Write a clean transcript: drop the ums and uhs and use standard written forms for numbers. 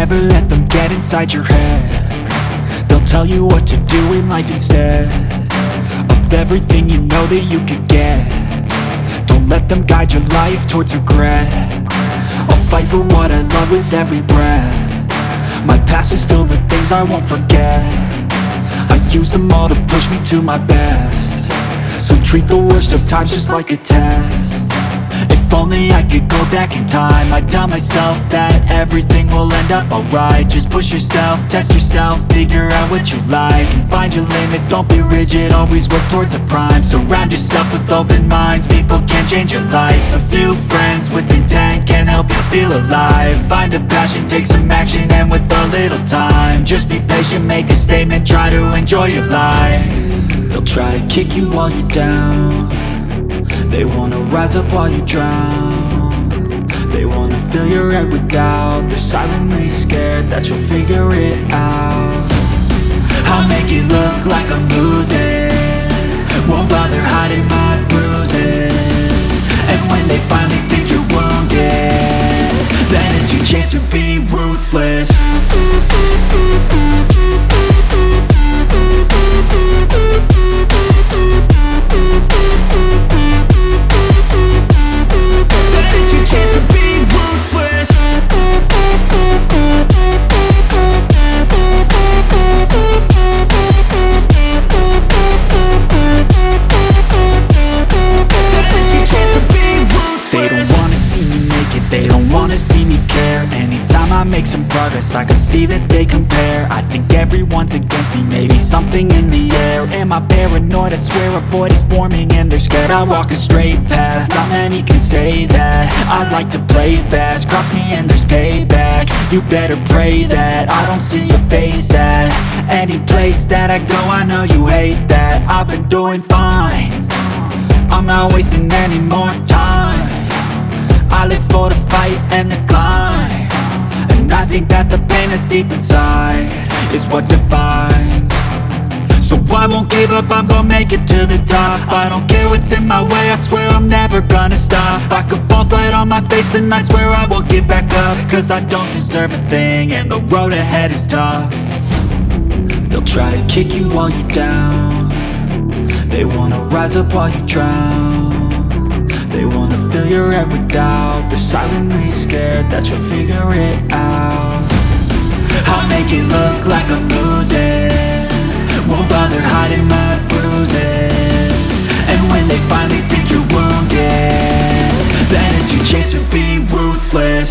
never let them get inside your head. They'll tell you what to do in life instead of everything you know that you could get. Don't let them guide your life towards regret. I'll fight for what I love with every breath. My past is filled with things I won't forget. I use them all to push me to my best. So treat the worst of times just like a test. If only I could go back in time, I'd tell myself that everything will end up alright. Just push yourself, test yourself, figure out what you like, and find your limits, don't be rigid, always work towards a prime. Surround yourself with open minds, people can change your life. A few friends with intent can help you feel alive. Find a passion, take some action, and with a little time, just be patient, make a statement, try to enjoy your life. They'll try to kick you while you're down. They wanna rise up while you drown. They wanna fill your head with doubt. They're silently scared that you'll figure it out. I'll make it look like I'm losing, won't bother hiding my bruises. And when they finally think you're wounded, then it's your chance to be ruthless. Chance to be ruthless. They don't wanna see me make it, they don't wanna see me care. Anytime I make some progress, I can see that they compare. I think everyone's against me, maybe something in the air. Am I paranoid? I swear a void is forming and they're scared I walk a straight path. Not many can say that. I like to play fast, cross me and there's payback. You better pray that I don't see your face at any place that I go. I know you hate that. I've been doing fine, I'm not wasting any more time. I live for the fight and the climb, and I think that the pain that's deep inside is what defines. So I won't give up, I'm gonna make it to the top. I don't care what's in my way, I swear I'm never gonna stop. I could fall flat on my face and I swear I will get back up, cause I don't deserve a thing and the road ahead is tough. They'll try to kick you while you're down. They wanna rise up while you drown. They wanna fill your head with doubt. They're silently scared that you'll figure it out. I'll make it look like I'm losing, won't bother hiding my bruises. And when they finally think you're wounded, then it's your chance to be ruthless.